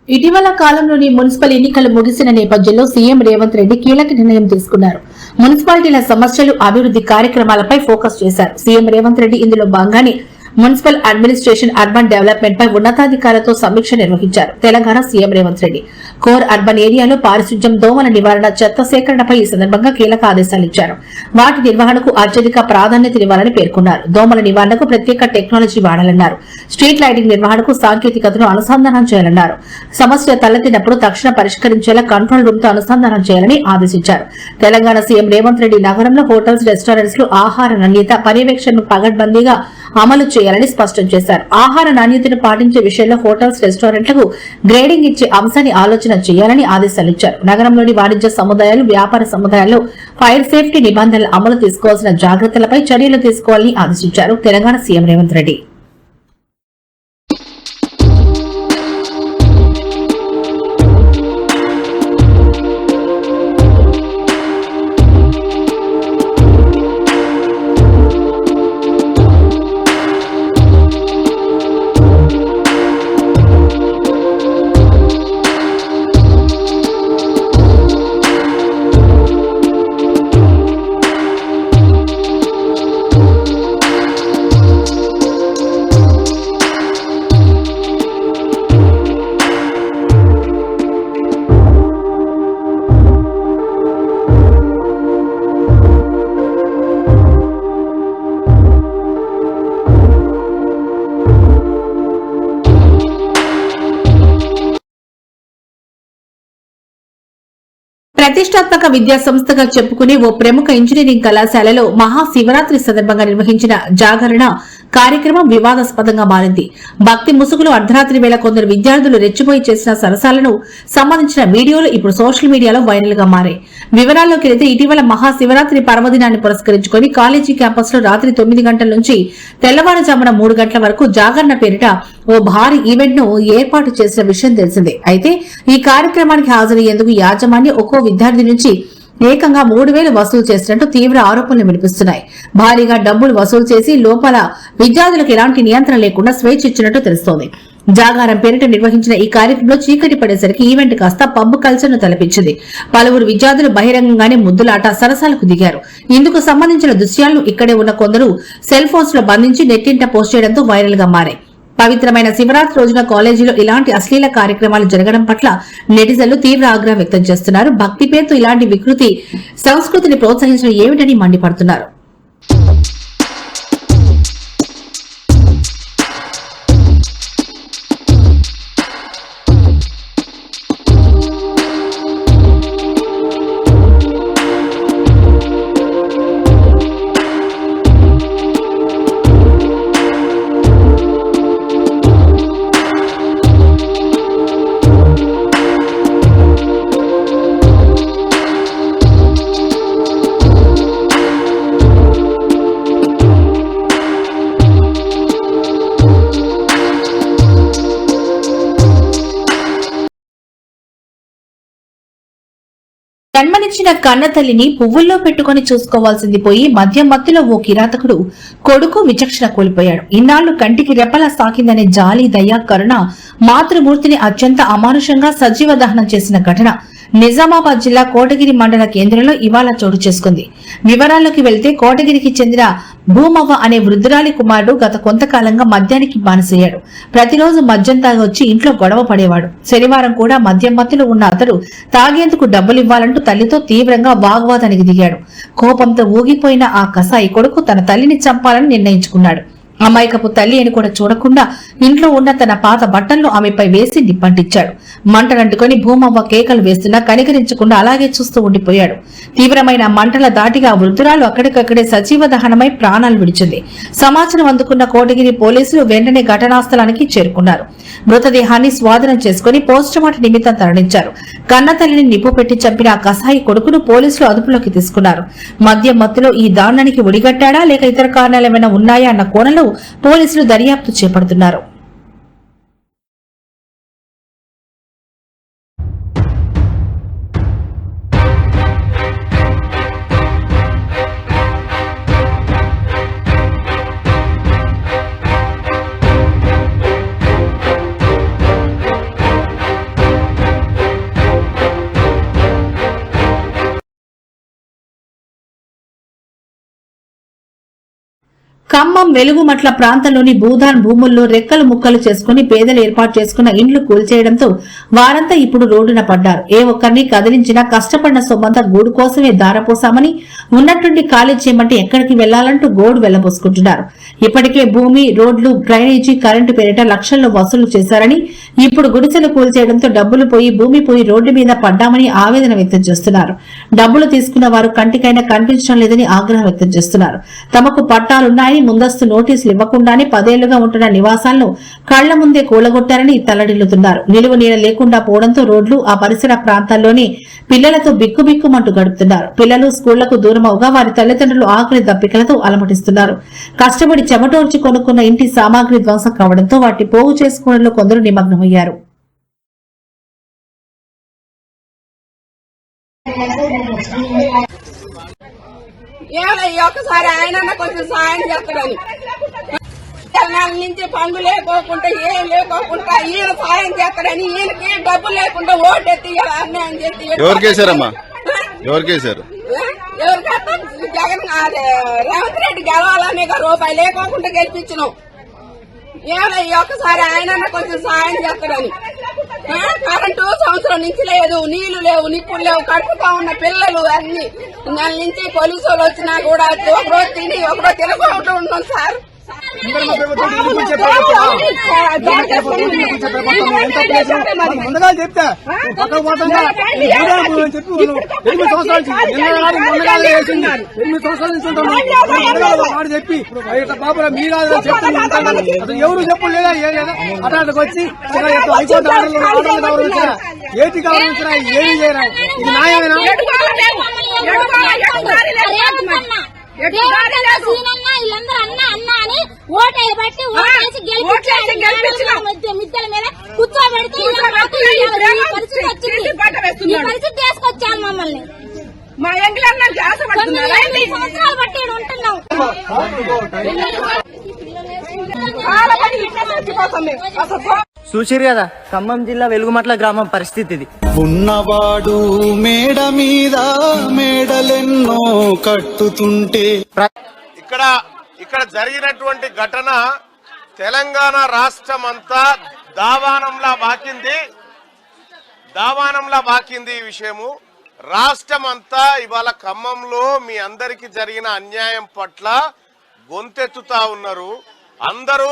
ఇటీవల కాలంలోని మున్సిపల్ ఎన్నికలు ముగిసిన నేపథ్యంలో సీఎం రేవంత్ రెడ్డి కీలక నిర్ణయం తీసుకున్నారు. మున్సిపాలిటీల సమస్యలు, అభివృద్ధి కార్యక్రమాలపై ఫోకస్ చేశారు. సీఎం రేవంత్ రెడ్డి ఇందులో భాగంగానే మున్సిపల్ అడ్మినిస్ట్రేషన్, అర్బన్ డెవలప్మెంట్ పై ఉన్నతాధికారులతో సమీక్ష నిర్వహించారు. Telangana CM Revanth Reddy core urban ఏరియాలో పారిశుధ్యం, దోమల నివారణ, చెత్త సేకరణపై ఈ సందర్భంగా కీలక ఆదేశాలు ఇచ్చారు. వాటి నిర్వహణకు అత్యధిక ప్రాధాన్యతనివ్వాలని పేర్కొన్నారు. దోమల నివారణకు ప్రత్యేక టెక్నాలజీ వాడాలన్నారు. స్ట్రీట్ లైటింగ్ నిర్వహణకు సాంకేతికతను అనుసంధానం చేయాలన్నారు. సమస్య తలెత్తినప్పుడు తక్షణ పరిష్కరించేలా కంట్రోల్ రూమ్ తో అనుసంధానం చేయాలని ఆదేశించారు. తెలంగాణ సీఎం రేవంత్ రెడ్డి నగరంలో హోటల్స్, రెస్టారెంట్స్ లో ఆహార నాణ్యత పర్యవేక్షణను పగడ్బందీగా అమలు చేయాలని స్పష్టం చేశారు. ఆహార నాణ్యతను పాటించే విషయంలో హోటల్స్, రెస్టారెంట్లకు గ్రేడింగ్ ఇచ్చే అంశాన్ని ఆలోచన చేయాలని ఆదేశాలిచ్చారు. నగరంలోని వాణిజ్య సముదాయాలు, వ్యాపార సముదాయాల్లో ఫైర్ సేఫ్టీ నిబంధనల అమలు తీసుకోవాల్సిన జాగ్రత్తలపై చర్యలు తీసుకోవాలని ఆదేశించారు తెలంగాణ సీఎం రేవంత్ రెడ్డి. ప్రతిష్టాత్మక విద్యా సంస్థగా చెప్పుకునే ఓ ప్రముఖ ఇంజనీరింగ్ కళాశాలలో మహాశివరాత్రి సందర్భంగా నిర్వహించిన జాగరణ కార్యక్రమం వివాదాస్పదంగా మారింది. భక్తి ముసుగులో అర్ధరాత్రి వేళ కొందరు విద్యార్థులు రెచ్చిపోయి చేసిన సరసాలను సంబంధించిన వీడియోలు ఇప్పుడు సోషల్ మీడియాలో వైరల్ గా మారాయి. వివరాల్లోకి వెళితే ఇటీవల మహాశివరాత్రి పర్వదినాన్ని పురస్కరించుకుని కాలేజీ క్యాంపస్ లో రాత్రి 9 గంటల నుంచి తెల్లవారుజామున 3 గంటల వరకు జాగరణ పేరిట ఓ భారీ ఈవెంట్ ను ఏర్పాటు చేసిన విషయం తెలిసిందే. అయితే ఈ కార్యక్రమానికి హాజరయ్యేందుకు యాజమాన్యం ఒక్కో విద్యార్థి నుంచి ఏకంగా 3,000 వసూలు చేసినట్టు తీవ్ర ఆరోపణలు వినిపిస్తున్నాయి. భారీగా డబ్బులు వసూలు చేసి లోపల విద్యార్థులకు ఎలాంటి నియంత్రణ లేకుండా స్వేచ్ఛ ఇచ్చినట్టు తెలుస్తోంది. జాగారం పేరిట నిర్వహించిన ఈ కార్యక్రమంలో చీకటి పడేసరికి ఈవెంట్ కాస్త పబ్ కల్చర్ ను తలపించింది. పలువురు విద్యార్థులు బహిరంగంగానే ముద్దులాట, సరసాలకు దిగారు. ఇందుకు సంబంధించిన దృశ్యాలను ఇక్కడే ఉన్న కొందరు సెల్ ఫోన్స్ లో బంధించి నెట్టింట పోస్ట్ చేయడంతో వైరల్ గా మారాయి. పవిత్రమైన శివరాత్రి రోజున కాలేజీలో ఇలాంటి అశ్లీల కార్యక్రమాలు జరగడం పట్ల నెటిజన్లు తీవ్ర ఆగ్రహం వ్యక్తం చేస్తున్నారు. భక్తి పేరుతో ఇలాంటి వికృతి సంస్కృతిని ప్రోత్సహించడం ఏమిటని మండిపడుతున్నారు. జన్మనిచ్చిన కన్న తల్లిని పువ్వుల్లో పెట్టుకుని చూసుకోవాల్సింది పోయి మద్యం మత్తులో ఓ కిరాతకుడు కొడుకు విచక్షణ కోల్పోయాడు. ఇన్నాళ్లు కంటికి రెప్పలా సాకిందనే జాలి, దయ, కరుణ మాతృమూర్తిని అత్యంత అమానుషంగా సజీవ దహనం చేసిన ఘటన నిజామాబాద్ జిల్లా కోటగిరి మండల కేంద్రంలో ఇవాళ చోటు చేసుకుంది. వివరాల్లోకి వెళ్తే కోటగిరికి చెందిన భూమవ్వ అనే వృద్ధురాలి కుమారుడు గత కొంతకాలంగా మద్యానికి బానిసయ్యాడు. ప్రతిరోజు మద్యం తాగి వచ్చి ఇంట్లో గొడవ పడేవాడు. శనివారం కూడా మద్యం మత్తులో ఉన్న అతడు తాగేందుకు డబ్బులివ్వాలంటూ తల్లితో తీవ్రంగా వాగ్వాదానికి దిగాడు. కోపంతో ఊగిపోయిన ఆ కసాయి కొడుకు తన తల్లిని చంపాలని నిర్ణయించుకున్నాడు. అమాయకపు తల్లి అని కూడా చూడకుండా ఇంట్లో ఉన్న తన పాత బట్టలను ఆమెపై వేసి నిప్పంటించాడు. మంటలంటుకుని భూమవ్వ కేకలు వేస్తున్నా కనికరించకుండా అలాగే చూస్తూ ఉండిపోయాడు. తీవ్రమైన మంటల దాటిగా వృద్ధురాలు అక్కడికక్కడే సజీవ దహనమై ప్రాణాలు విడిచింది. సమాచారం అందుకున్న కోటగిరి పోలీసులు వెంటనే ఘటనా స్థలానికి చేరుకున్నారు. మృతదేహాన్ని స్వాధీనం చేసుకుని పోస్టుమార్టం నిమిత్తం తరలించారు. కన్నతల్లిని నిప్పు పెట్టి చంపిన ఆ కసాయి కొడుకును పోలీసులు అదుపులోకి తీసుకున్నారు. మద్యం మత్తులో ఈ దారుణానికి ఒడిగట్టాడా లేక ఇతర కారణాలేమైనా ఉన్నాయా అన్న కోణంలో పోలీసులు దర్యాప్తు చేపడుతున్నారు. ఖమ్మం వెలుగుమట్ల ప్రాంతంలోని భూదాన్ భూముల్లో రెక్కలు ముక్కలు చేసుకుని పేదలు ఏర్పాటు చేసుకున్న ఇండ్లు కూల్చేయడంతో వారంతా ఇప్పుడు రోడ్డున పడ్డారు. ఏ ఒక్కరిని కదిలించినా కష్టపడిన సొమ్మంతా గూడు కోసమే దారపోసామని, ఉన్నట్టుండి ఖాళీ చేయమంటే ఎక్కడికి వెళ్లాలంటూ గోడు వెళ్లబోసుకుంటున్నారు. ఇప్పటికే భూమి, రోడ్లు, డ్రైనేజీ, కరెంటు పేరిట లక్షల్లో వసూలు చేశారని, ఇప్పుడు గుడిసెలు కూల్చేయడంతో డబ్బులు పోయి, భూమి పోయి రోడ్డు మీద పడ్డామని ఆవేదన వ్యక్తం చేస్తున్నారు. డబ్బులు తీసుకున్న వారు కంటికైనా కనిపించడం లేదని ఆగ్రహం వ్యక్తం చేస్తున్నారు. తమకు పట్టాలున్నాయని ముందస్తు నోటీసులు ఇవ్వకుండానే 10 ఏళ్లుగా ఉంటున్న నివాసాలను కళ్ల ముందే కూలగొట్టారని తల్లడిల్లుతున్నారు. నిలువ నీడ లేకుండా పోవడంతో రోడ్లు, ఆ పరిసర ప్రాంతాల్లోని పిల్లలతో బిక్కుబిక్కుమంటూ గడుపుతున్నారు. పిల్లలు స్కూళ్లకు దూరమవగా వారి తల్లిదండ్రులు ఆకలి దప్పికలతో అలమటిస్తున్నారు. కష్టపడి చెమటోర్చి కొనుక్కున్న ఇంటి సామాగ్రి ధ్వంసం కావడంతో వాటిని పోగు చేసుకోవడంలో కొందరు నిమగ్నమయ్యారు. ఒకసారి ఆయన కొంచెం సాయం చేస్తాడని నెల నుంచి పండు లేకోకుండా ఏం లేకోకుండా ఈయన సాయం చేస్తాడని ఈయనకి డబ్బు లేకుండా ఓటెత్తి అన్యాయం చేసి ఎవరికేసారమ్మా ఎవరికేసారు ఎవరికైతే జగన్ రేవంత్ రెడ్డి గెలవాలనే రూపాయి లేకోకుండా గెలిపించినాం. ఒక్కసారి ఆయన కొంచెం సాయం చేస్తాడని కరెంటు సంవత్సరం నుంచి లేదు, నీళ్లు లేవు, నిప్పులు లేవు, కడుపుతా ఉన్న పిల్లలు అన్ని నెల నుంచి పోలీసు వాళ్ళు వచ్చినా కూడా ఒకరోజు తిని ఒకరోజు తినకుండా ఉన్నాం సార్. ముందుగా చెప్తా చెప్పి 8 సంవత్సరాలు చెప్పి బాబు మీరు చెప్తాను ఎవరు చెప్పు లేదా ఏ లేదా అట్లాంటికి వచ్చి హైకోర్టు ఆర్డర్లు వచ్చారా, ఏటి కావాలన్నా ఏమి చేయరా, ఇది న్యాయమేనా? మిద్దెల మీద కూర్చోబెడితే తీసుకొచ్చాను మమ్మల్ని. మా సంవత్సరాలు బట్టి ఉంటున్నాం. చూసిరు కదా ఖమ్మం జిల్లా వెలుగుమట్ల గ్రామం పరిస్థితి ఇది. ఉన్నవాడు మేడ మీద మేడలెన్నో కట్టుతుంటే ఇక్కడ జరిగినటువంటి ఘటన తెలంగాణ రాష్ట్రం అంతా దావానంలా బాకింది. ఈ విషయము రాష్ట్రం అంతా ఇవాళ ఖమ్మంలో మీ అందరికి జరిగిన అన్యాయం పట్ల గొంతెత్తుతా ఉన్నారు. అందరూ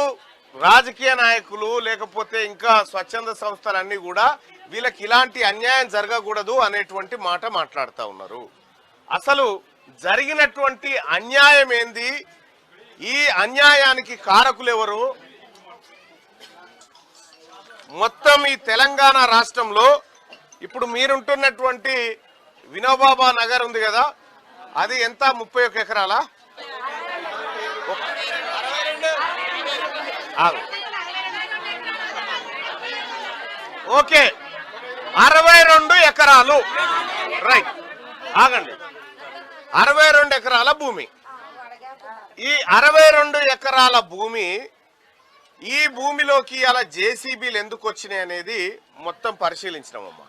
రాజకీయ నాయకులు లేకపోతే ఇంకా స్వచ్ఛంద సంస్థలన్నీ కూడా వీళ్ళకి ఇలాంటి అన్యాయం జరగకూడదు అనేటువంటి మాట మాట్లాడుతూ ఉన్నారు. అసలు జరిగినటువంటి అన్యాయం ఏంది, ఈ అన్యాయానికి కారకులు ఎవరు? మొత్తం ఈ తెలంగాణ రాష్ట్రంలో ఇప్పుడు మీరుంటున్నటువంటి వినోబాబా నగర్ ఉంది కదా, అది ఎంత 31 ఎకరాల? ఓకే, 62 ఎకరాలు. రైట్, ఆగండి. 62 ఎకరాల భూమి. ఈ 62 ఎకరాల భూమి, ఈ భూమిలోకి అలా జేసీబీలు ఎందుకు వచ్చినాయి అనేది మొత్తం పరిశీలించినామమ్మా.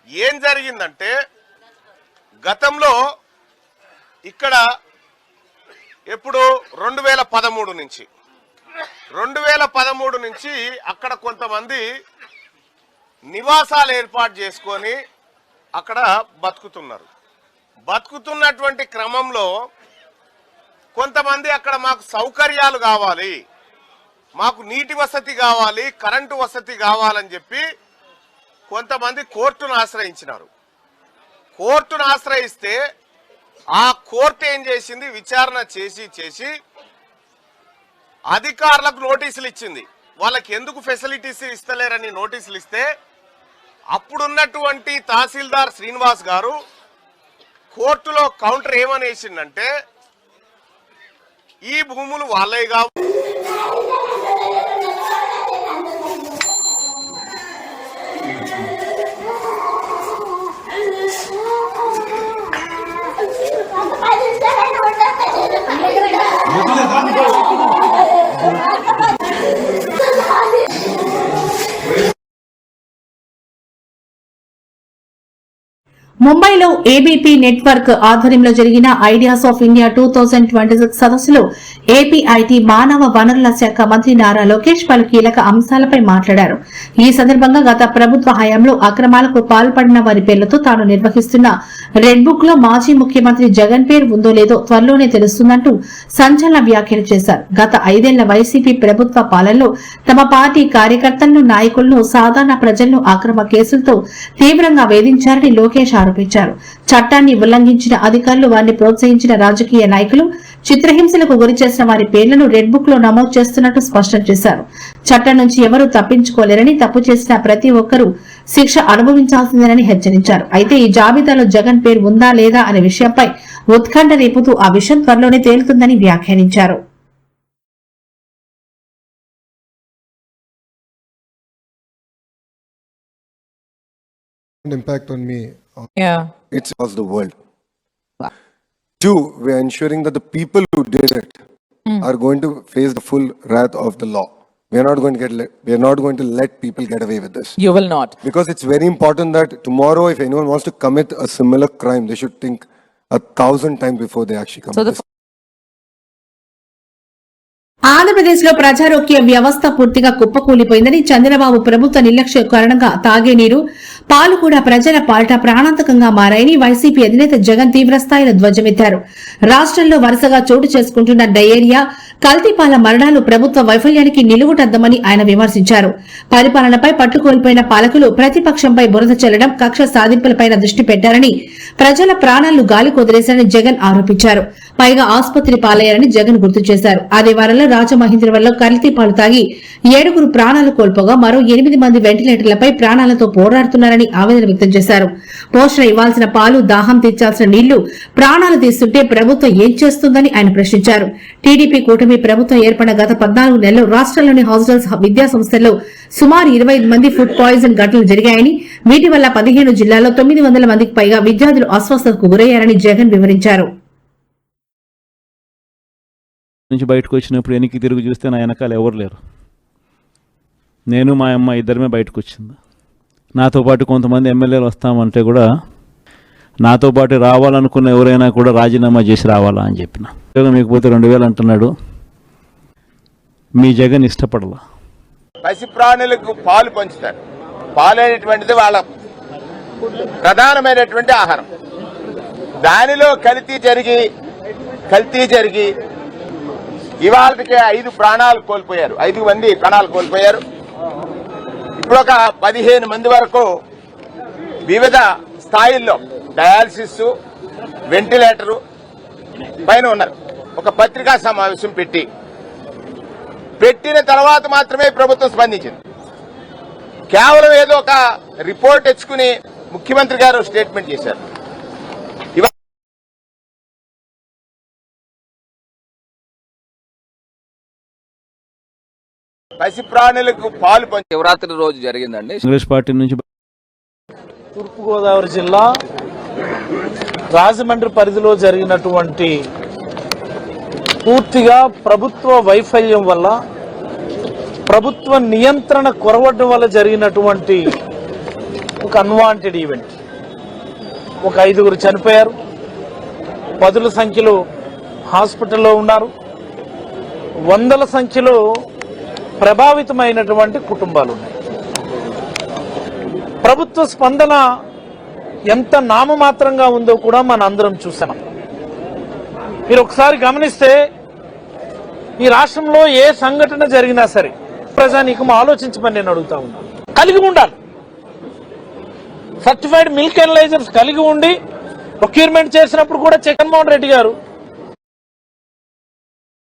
ఏం జరిగిందంటే గతంలో ఇక్కడ ఎప్పుడు 2013 నుంచి అక్కడ కొంతమంది నివాసాలు ఏర్పాటు చేసుకొని అక్కడ బతుకుతున్నటువంటి క్రమంలో కొంతమంది అక్కడ మాకు సౌకర్యాలు కావాలి, మాకు నీటి వసతి కావాలి, కరెంటు వసతి కావాలని చెప్పి కొంతమంది కోర్టును ఆశ్రయించినారు. కోర్టును ఆశ్రయిస్తే ఆ కోర్టు ఏం చేసింది, విచారణ చేసి అధికారులకు నోటీసులు ఇచ్చింది. వాళ్ళకి ఎందుకు ఫెసిలిటీస్ ఇస్తలేరని నోటీసులు ఇస్తే అప్పుడున్నటువంటి తహసీల్దార్ శ్రీనివాస్ గారు కోర్టులో కౌంటర్ ఏమని వేసిందంటే, ఈ భూములు వాళ్ళే కావు, ముంబైలో ఏబీపీ నెట్వర్క్ ఆధ్వర్యంలో జరిగిన ఐడియాస్ ఆఫ్ ఇండియా 2026 సదస్సులో ఏపీఐటీ మానవ వనరుల శాఖ మంత్రి నారా లోకేష్ పలు కీలక అంశాలపై మాట్లాడారు. ఈ సందర్భంగా గత ప్రభుత్వ హయాంలో అక్రమాలకు పాల్పడిన వారి పేర్లతో తాను నిర్వహిస్తున్న రెడ్ బుక్ లో మాజీ ముఖ్యమంత్రి జగన్ పేరు ఉందో లేదో త్వరలోనే తెలుస్తుందంటూ సంచలన వ్యాఖ్యలు చేశారు. గత 5 ఏళ్ల వైసీపీ ప్రభుత్వ పాలనలో తమ పార్టీ కార్యకర్తలను, నాయకులను, సాధారణ ప్రజలను అక్రమ కేసులతో తీవ్రంగా వేధించారని లోకేష్ ఆరోపించారు. చట్టాన్ని ఉల్లంఘించిన అధికారులు, వారిని ప్రోత్సహించిన రాజకీయ నాయకులు, చిత్రహింసలకు గురి చేసిన వారి పేర్లను రెడ్ బుక్ లో నమోదు చేస్తున్నట్టు స్పష్టం చేశారు. చట్టం నుంచి ఎవరూ తప్పించుకోలేరని, తప్పు చేసిన ప్రతి ఒక్కరూ శిక్ష అనుభవించాల్సిందేనని హెచ్చరించారు. అయితే ఈ జాబితాలో జగన్ పేరు ఉందా లేదా అనే విషయంపై ఉత్కంఠ రేపుతూ ఆ విషయం త్వరలోనే తేలుతుందని వ్యాఖ్యానించారు. Impact on me. Yeah. It's across the world. 2, we are ensuring that the people who did it are going to face the full wrath of the law. We are not going to let people get away with this. You will not. Because it's very important that tomorrow, if anyone wants to commit a similar crime, they should think 1,000 times before they actually commit this. Andhra Pradesh లో ప్రజారోగ్య వ్యవస్థ పూర్తిగా కుప్పకూలిపోయిందని, చంద్రబాబు ప్రభుత్వ నిర్లక్ష్య కారణంగా తాగే నీరు, పాలు కూడా ప్రజల పాలిట ప్రాణాంతకంగా మారాయని వైసీపీ అధినేత జగన్ తీవ్రస్థాయిలో ధ్వజమెత్తారు. రాష్ట్రంలో వరుసగా చోటు చేసుకుంటున్న డయేరియా, కల్తీపాల మరణాలు ప్రభుత్వ వైఫల్యానికి నిలువుటద్దమని ఆయన విమర్శించారు. పరిపాలనపై పట్టుకోల్పోయిన పాలకులు ప్రతిపక్షంపై బురద చల్లడం, కక్ష సాధింపులపై దృష్టి పెట్టారని, ప్రజల ప్రాణాలను గాలికొదిలేశారని జగన్ ఆరోపించారు. పైగా ఆసుపత్రి పాలయ్యారని జగన్ గుర్తు చేశారు. ఆదివారంలో రాజమహేంద్రవరంలో కల్తీపాలు తాగి 7 ప్రాణాలు కోల్పోగా మరో 8 మంది వెంటిలేటర్లపై ప్రాణాలతో పోరాడుతున్నారని ఆవేదన వ్యక్తం చేశారు. పోషణ ఇవ్వాల్సిన పాలు, దాహం తీర్చాల్సిన నీళ్లు ప్రాణాలు తీస్తుంటే ప్రభుత్వం ఏం చేస్తుందని ఆయన ప్రశ్నించారు. టీడీపీ కూటమి ప్రభుత్వం ఏర్పడిన గత 14 నెలల్లో రాష్ట్రంలోని హాస్టల్స్, విద్యా సంస్థల్లో సుమారు 25 మంది ఫుడ్ పాయిజన్ ఘటనలు జరిగాయని, వీటి వల్ల 15 జిల్లాల్లో 900 మందికి పైగా విద్యార్థులు అస్వస్థతకు గురయ్యారని జగన్ వివరించారు. నుంచి బయటకు వచ్చినప్పుడు వెనక్కి తిరిగి చూస్తే నా వెనకాల ఎవరు లేరు. నేను మా అమ్మ ఇద్దరమే బయటకు వచ్చింది. నాతో పాటు కొంతమంది ఎమ్మెల్యేలు వస్తామంటే కూడా నాతో పాటు రావాలనుకున్న ఎవరైనా కూడా రాజీనామా చేసి రావాలా అని చెప్పిన. మీకు పోతే 2000 అంటున్నాడు. మీ జగన్ ఇష్టపడలా. పసి ప్రాణులకు పాలు పంచుతారు. పాలు అనేటువంటిది వాళ్ళ ప్రధానమైనటువంటి ఆహారం. దానిలో కల్తీ జరిగి ఇవాళకి 5 ప్రాణాలు కోల్పోయారు. 5 మంది ప్రాణాలు కోల్పోయారు. ఇప్పుడు ఒక 15 మంది వరకు వివిధ స్థాయిల్లో డయాలసిస్, వెంటిలేటరు పైన ఉన్నారు. ఒక పత్రికా సమావేశం పెట్టిన తర్వాత మాత్రమే ప్రభుత్వం స్పందించింది. కేవలం ఏదో ఒక రిపోర్ట్ తెచ్చుకుని ముఖ్యమంత్రి గారు స్టేట్మెంట్ చేశారు. పసి ప్రాణులకు పాలు శివరాత్రి రోజు జరిగిందండి. కాంగ్రెస్ పార్టీ నుంచి తూర్పుగోదావరి జిల్లా రాజమండ్రి పరిధిలో జరిగినటువంటి పూర్తిగా ప్రభుత్వ వైఫల్యం వల్ల, ప్రభుత్వ నియంత్రణ కొరవడం వల్ల జరిగినటువంటి ఒక అన్వాంటెడ్ ఈవెంట్. ఒక 5 చనిపోయారు, 10ల సంఖ్యలో హాస్పిటల్లో ఉన్నారు, 100ల సంఖ్యలో ప్రభావితమైనటువంటి కుటుంబాలు ఉన్నాయి. ప్రభుత్వ స్పందన ఎంత నామమాత్రంగా ఉందో కూడా మన అందరం చూసాం. మీరు ఒకసారి గమనిస్తే ఈ రాష్ట్రంలో ఏ సంఘటన జరిగినా సరే ప్రజానీకం ఆలోచించమని నేను అడుగుతా ఉన్నాను. కలిగి ఉండాలి. సర్టిఫైడ్ మిల్క్ అనలైజర్స్ కలిగి ఉండి ప్రొక్యూర్మెంట్ చేసినప్పుడు కూడా జగన్మోహన్ రెడ్డి గారు